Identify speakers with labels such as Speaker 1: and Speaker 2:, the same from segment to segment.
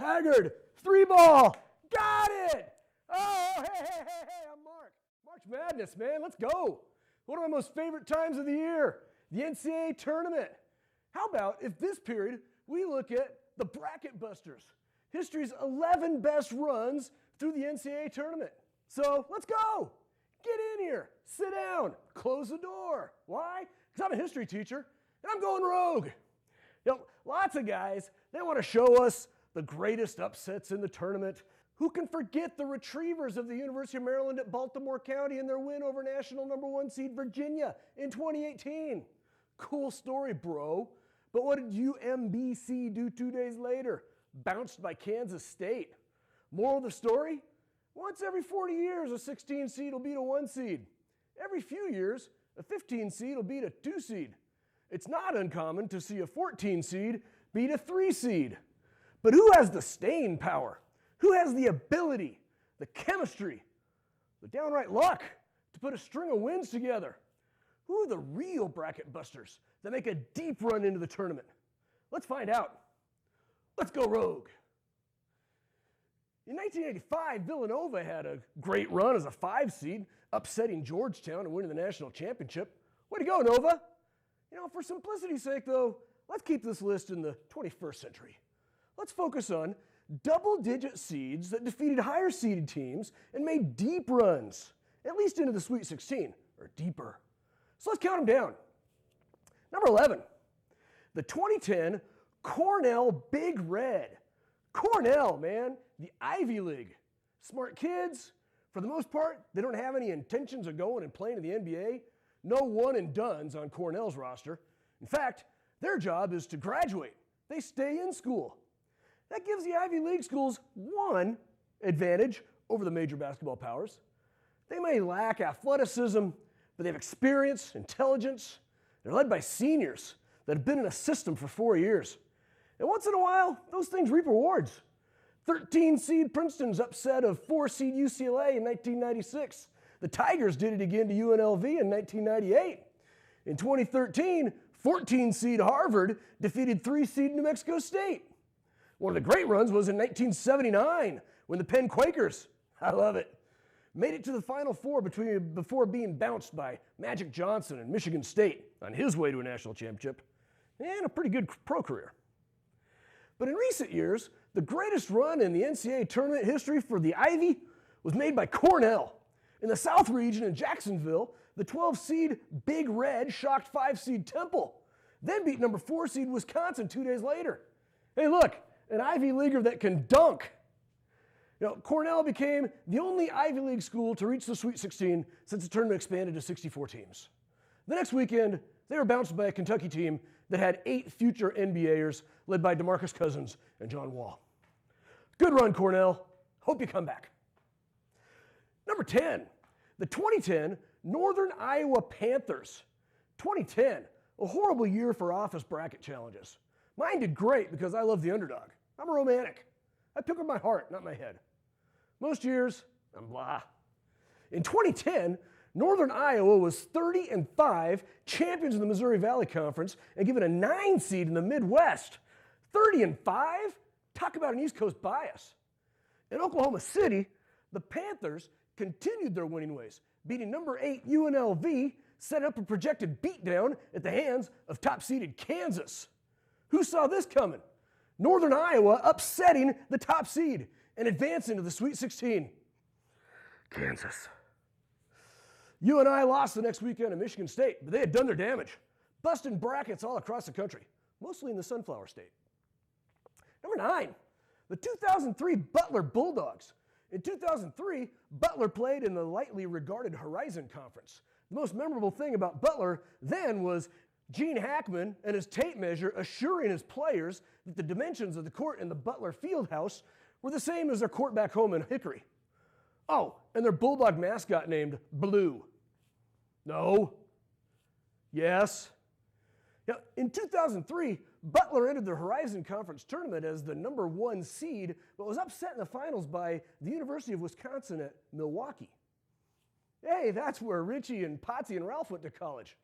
Speaker 1: Staggered. 3 ball. Got it. Oh, hey, I'm Mark. March Madness, man. Let's go. One of my most favorite times of the year, the NCAA Tournament. How about if this period we look at the Bracket Busters, history's 11 best runs through the NCAA Tournament. So let's go. Get in here. Sit down. Close the door. Why? Because I'm a history teacher and I'm going rogue. You know, lots of guys, they want to show us the greatest upsets in the tournament. Who can forget the Retrievers of the University of Maryland at Baltimore County and their win over national #1 seed Virginia in 2018? Cool story, bro. But what did UMBC do 2 days later? Bounced by Kansas State. Moral of the story? Once every 40 years, a 16 seed will beat a 1 seed. Every few years, a 15 seed will beat a 2 seed. It's not uncommon to see a 14 seed beat a 3 seed. But who has the staying power? Who has the ability, the chemistry, the downright luck to put a string of wins together? Who are the real bracket busters that make a deep run into the tournament? Let's find out. Let's go rogue. In 1985, Villanova had a great run as a 5 seed, upsetting Georgetown and winning the national championship. Way to go, Nova. You know, for simplicity's sake, though, let's keep this list in the 21st century. Let's focus on double-digit seeds that defeated higher-seeded teams and made deep runs, at least into the Sweet 16, or deeper. So let's count them down. Number 11, the 2010 Cornell Big Red. Cornell, man, the Ivy League. Smart kids. For the most part, they don't have any intentions of going and playing in the NBA. No one-and-dones on Cornell's roster. In fact, their job is to graduate. They stay in school. That gives the Ivy League schools one advantage over the major basketball powers. They may lack athleticism, but they have experience, intelligence. They're led by seniors that have been in a system for 4 years. And once in a while, those things reap rewards. 13-seed Princeton's upset of 4-seed UCLA in 1996. The Tigers did it again to UNLV in 1998. In 2013, 14-seed Harvard defeated 3-seed New Mexico State. One of the great runs was in 1979 when the Penn Quakers, I love it, made it to the Final Four before being bounced by Magic Johnson and Michigan State on his way to a national championship and a pretty good pro career. But in recent years, the greatest run in the NCAA tournament history for the Ivy was made by Cornell. In the South region in Jacksonville, the 12-seed Big Red shocked 5-seed Temple, then beat number 4-seed Wisconsin 2 days later. Hey, look, an Ivy Leaguer that can dunk. You know, Cornell became the only Ivy League school to reach the Sweet 16 since the tournament expanded to 64 teams. The next weekend, they were bounced by a Kentucky team that had 8 future NBAers led by DeMarcus Cousins and John Wall. Good run, Cornell. Hope you come back. Number 10, the 2010 Northern Iowa Panthers. 2010, a horrible year for office bracket challenges. Mine did great because I love the underdog. I'm a romantic. I pick with my heart, not my head. Most years, I'm blah. In 2010, Northern Iowa was 30-5, champions of the Missouri Valley Conference, and given a 9 seed in the Midwest. 30-5? Talk about an East Coast bias. In Oklahoma City, the Panthers continued their winning ways, beating number 8 UNLV, set up a projected beatdown at the hands of top-seeded Kansas. Who saw this coming? Northern Iowa upsetting the top seed and advancing to the Sweet 16. Kansas. UNI lost the next weekend to Michigan State, but they had done their damage, busting brackets all across the country, mostly in the Sunflower State. Number 9, the 2003 Butler Bulldogs. In 2003, Butler played in the lightly regarded Horizon Conference. The most memorable thing about Butler then was Gene Hackman and his tape measure assuring his players that the dimensions of the court in the Butler Fieldhouse were the same as their court back home in Hickory. Oh, and their Bulldog mascot named Blue. No. Yes. Now, in 2003, Butler entered the Horizon Conference tournament as the number 1 seed, but was upset in the finals by the University of Wisconsin at Milwaukee. Hey, that's where Richie and Potsy and Ralph went to college.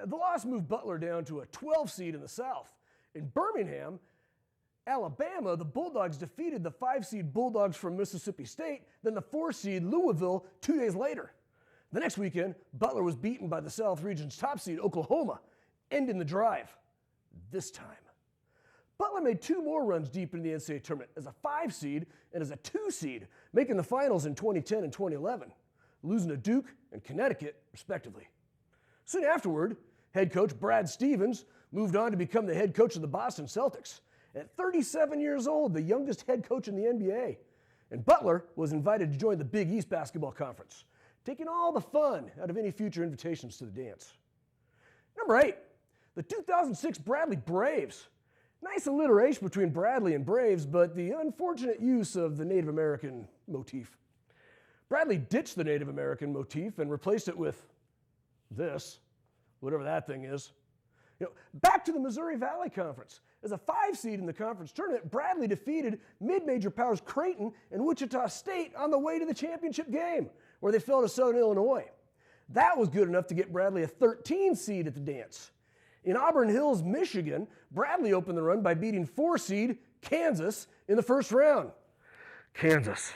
Speaker 1: The loss moved Butler down to a 12 seed in the South. In Birmingham, Alabama, the Bulldogs defeated the 5-seed Bulldogs from Mississippi State, then the 4-seed Louisville 2 days later. The next weekend, Butler was beaten by the South Region's top seed, Oklahoma, ending the drive. This time, Butler made 2 more runs deep into the NCAA tournament as a 5-seed and as a 2-seed, making the finals in 2010 and 2011, losing to Duke and Connecticut, respectively. Soon afterward, head coach Brad Stevens moved on to become the head coach of the Boston Celtics. At 37 years old, the youngest head coach in the NBA. And Butler was invited to join the Big East Basketball Conference, taking all the fun out of any future invitations to the dance. Number 8, the 2006 Bradley Braves. Nice alliteration between Bradley and Braves, but the unfortunate use of the Native American motif. Bradley ditched the Native American motif and replaced it with this, whatever that thing is. Back to the Missouri Valley Conference. As a 5-seed in the conference tournament, Bradley defeated mid-major powers Creighton and Wichita State on the way to the championship game, where they fell to Southern Illinois. That was good enough to get Bradley a 13 seed at the dance. In Auburn Hills, Michigan, Bradley opened the run by beating 4-seed Kansas in the first round. Kansas.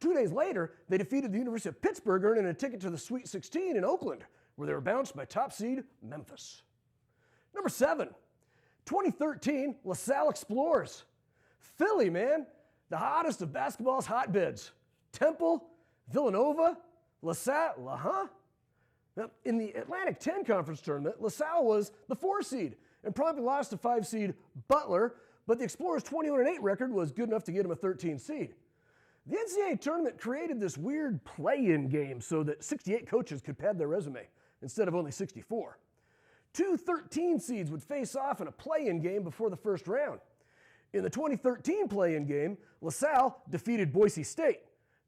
Speaker 1: 2 days later, they defeated the University of Pittsburgh, earning a ticket to the Sweet 16 in Oakland, where they were bounced by top seed Memphis. Number 7, 2013 LaSalle Explorers. Philly, man, the hottest of basketball's hotbeds. Temple, Villanova, LaSalle, Now, in the Atlantic 10 Conference Tournament, LaSalle was the 4-seed and promptly lost to 5-seed Butler, but the Explorers' 21-8 record was good enough to get them a 13 seed. The NCAA Tournament created this weird play-in game so that 68 coaches could pad their resume instead of only 64. 2 13 seeds would face off in a play-in game before the first round. In the 2013 play-in game, LaSalle defeated Boise State,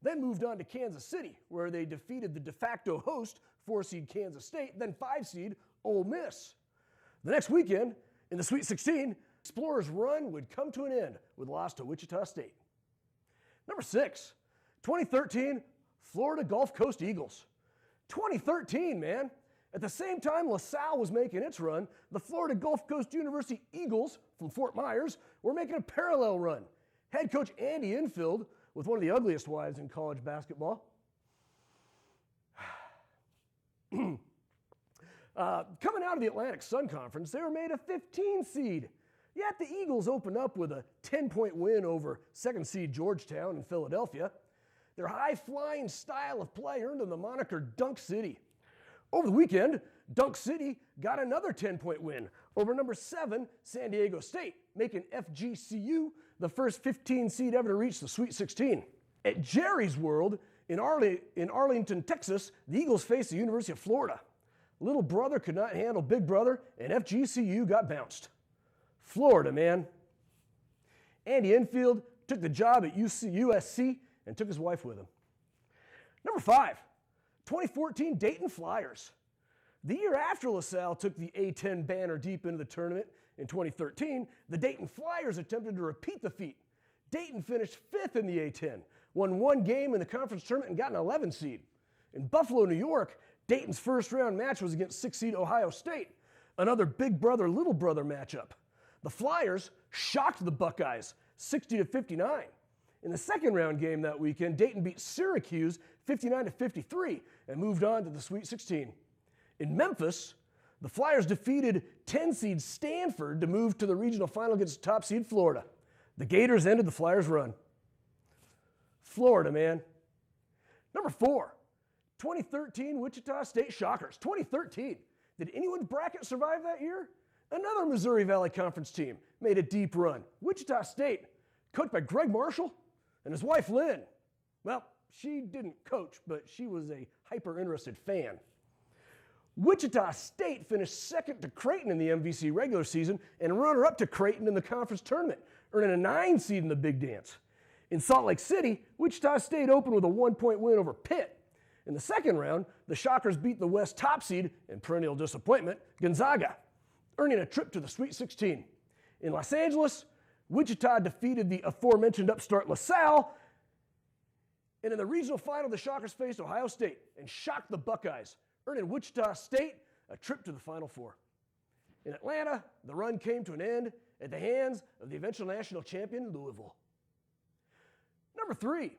Speaker 1: then moved on to Kansas City, where they defeated the de facto host, 4-seed Kansas State, then 5-seed Ole Miss. The next weekend, in the Sweet 16, Explorers' run would come to an end with a loss to Wichita State. Number 6, 2013 Florida Gulf Coast Eagles. 2013, man. At the same time LaSalle was making its run, the Florida Gulf Coast University Eagles from Fort Myers were making a parallel run. Head coach Andy Enfield, with one of the ugliest wives in college basketball. Coming out of the Atlantic Sun Conference, they were made a 15 seed. Yet the Eagles opened up with a 10-point win over 2nd seed Georgetown in Philadelphia. Their high-flying style of play earned them the moniker Dunk City. Over the weekend, Dunk City got another 10-point win over number 7 San Diego State, making FGCU the first 15 seed ever to reach the Sweet 16. At Jerry's World in Arlington, Texas, the Eagles faced the University of Florida. Little brother could not handle big brother, and FGCU got bounced. Florida, man. Andy Enfield took the job at USC and took his wife with him. Number 5, 2014 Dayton Flyers. The year after LaSalle took the A-10 banner deep into the tournament in 2013, the Dayton Flyers attempted to repeat the feat. Dayton finished 5th in the A-10, won 1 game in the conference tournament and got an 11 seed. In Buffalo, New York, Dayton's first round match was against 6th seed Ohio State, another big brother, little brother matchup. The Flyers shocked the Buckeyes 60-59. In the second round game that weekend, Dayton beat Syracuse 59-53 and moved on to the Sweet 16. In Memphis, the Flyers defeated 10 seed Stanford to move to the regional final against top seed Florida. The Gators ended the Flyers' run. Florida, man. Number 4, 2013 Wichita State Shockers. 2013. Did anyone's bracket survive that year? Another Missouri Valley Conference team made a deep run. Wichita State, coached by Greg Marshall and his wife Lynn. Well, she didn't coach, but she was a hyper-interested fan. Wichita State finished 2nd to Creighton in the MVC regular season and runner-up to Creighton in the conference tournament, earning a 9 seed in the Big Dance. In Salt Lake City, Wichita State opened with a 1-point win over Pitt. In the second round, the Shockers beat the West top seed and perennial disappointment, Gonzaga, earning a trip to the Sweet 16. In Los Angeles, Wichita defeated the aforementioned upstart LaSalle, and in the regional final, the Shockers faced Ohio State and shocked the Buckeyes, earning Wichita State a trip to the Final Four. In Atlanta, the run came to an end at the hands of the eventual national champion, Louisville. Number 3,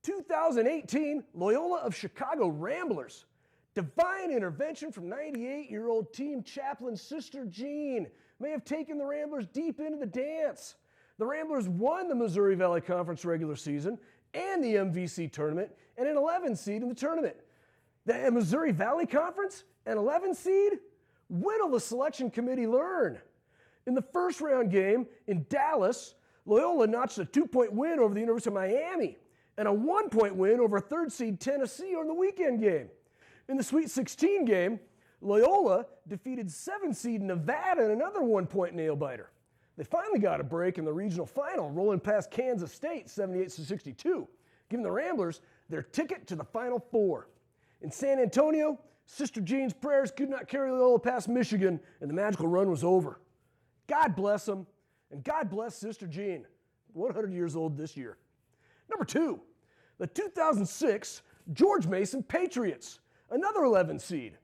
Speaker 1: 2018 Loyola of Chicago Ramblers. Divine intervention from 98-year-old team chaplain Sister Jean may have taken the Ramblers deep into the dance. The Ramblers won the Missouri Valley Conference regular season and the MVC tournament and an 11 seed in the tournament. The Missouri Valley Conference, an 11 seed? When will the selection committee learn? In the first round game in Dallas, Loyola notched a 2-point win over the University of Miami and a 1-point win over third seed Tennessee on the weekend game. In the Sweet 16 game, Loyola defeated 7 seed Nevada in another 1-point nail-biter. They finally got a break in the regional final, rolling past Kansas State 78-62, giving the Ramblers their ticket to the Final Four. In San Antonio, Sister Jean's prayers could not carry Loyola past Michigan, and the magical run was over. God bless them, and God bless Sister Jean, 100 years old this year. Number 2, the 2006 George Mason Patriots, another 11 seed.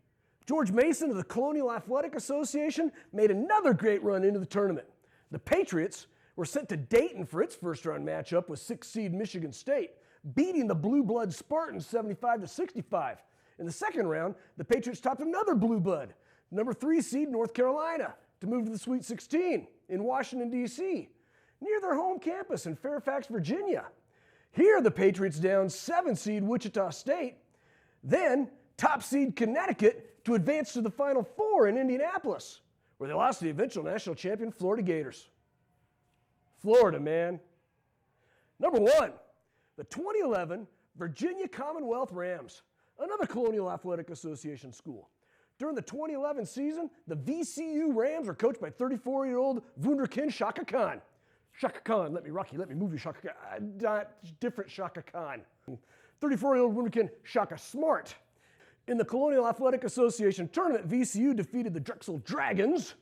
Speaker 1: George Mason of the Colonial Athletic Association made another great run into the tournament. The Patriots were sent to Dayton for its first-round matchup with 6 seed Michigan State, beating the Blue Blood Spartans 75-65. In the second round, the Patriots topped another Blue Blood, number 3 seed North Carolina, to move to the Sweet 16 in Washington, D.C., near their home campus in Fairfax, Virginia. Here, the Patriots downed 7 seed Wichita State, then top seed Connecticut to advance to the Final Four in Indianapolis, where they lost to the eventual national champion Florida Gators. Florida, man. Number 1, the 2011 Virginia Commonwealth Rams, another Colonial Athletic Association school. During the 2011 season, the VCU Rams are coached by 34-year-old Wunderkind Shaka Khan. Shaka Khan, let me rock you, let me move you, Shaka Khan. Not different Shaka Khan. 34-year-old Wunderkind Shaka Smart. In the Colonial Athletic Association tournament, VCU defeated the Drexel Dragons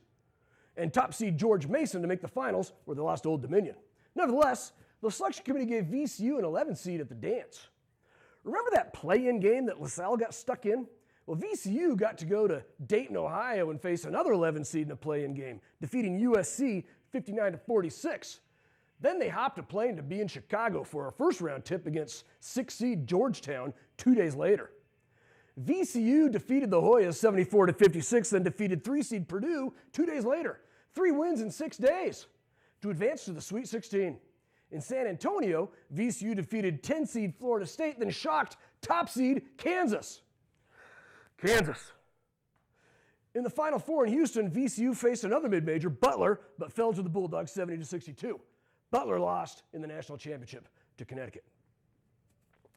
Speaker 1: and top seed George Mason to make the finals, where they lost to Old Dominion. Nevertheless, the selection committee gave VCU an 11 seed at the dance. Remember that play-in game that LaSalle got stuck in? Well, VCU got to go to Dayton, Ohio and face another 11 seed in a play-in game, defeating USC 59-46. Then they hopped a plane to be in Chicago for a first-round tip against 6 seed Georgetown 2 days later. VCU defeated the Hoyas 74-56, then defeated 3 seed Purdue 2 days later. 3 wins in 6 days to advance to the Sweet 16. In San Antonio, VCU defeated 10 seed Florida State, then shocked top seed Kansas. In the Final Four in Houston, VCU faced another mid-major, BUTLER, but fell to the Bulldogs 70-62. BUTLER lost in the national championship to Connecticut.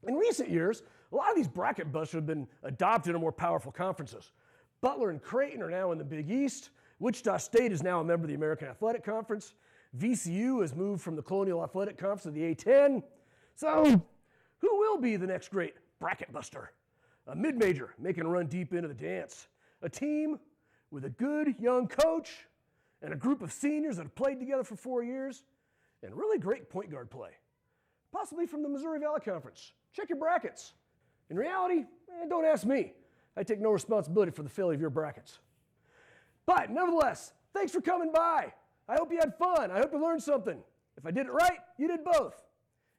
Speaker 1: In recent years, a lot of these bracket busters have been adopted in more powerful conferences. BUTLER and Creighton are now in the Big East. Wichita State is now a member of the American Athletic Conference. VCU has moved from the Colonial Athletic Conference to the A10. So, who will be the next great bracket buster? A mid-major making a run deep into the dance. A team with a good young coach and a group of seniors that have played together for 4 years and really great point guard play. Possibly from the Missouri Valley Conference. Check your brackets. In reality, don't ask me. I take no responsibility for the failure of your brackets. But nevertheless, thanks for coming by. I hope you had fun. I hope you learned something. If I did it right, you did both.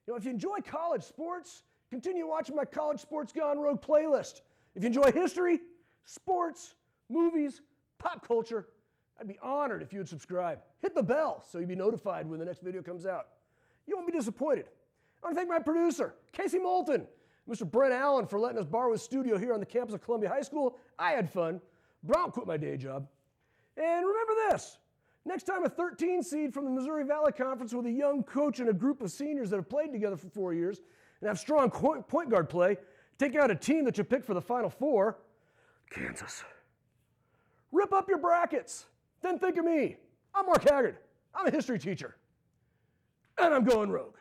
Speaker 1: If you enjoy college sports, continue watching my College Sports Gone Rogue playlist. If you enjoy history, sports, movies, pop culture, I'd be honored if you would subscribe. Hit the bell so you'll be notified when the next video comes out. You won't be disappointed. I want to thank my producer, Casey Moulton, Mr. Brent Allen, for letting us borrow his studio here on the campus of Columbia High School. I had fun, but I don't quit my day job. And remember this, next time a 13 seed from the Missouri Valley Conference with a young coach and a group of seniors that have played together for 4 years and have strong point guard play, take out a team that you picked for the Final Four, Kansas. Rip up your brackets. Then think of me. I'm Mark Haggard. I'm a history teacher. And I'm going rogue.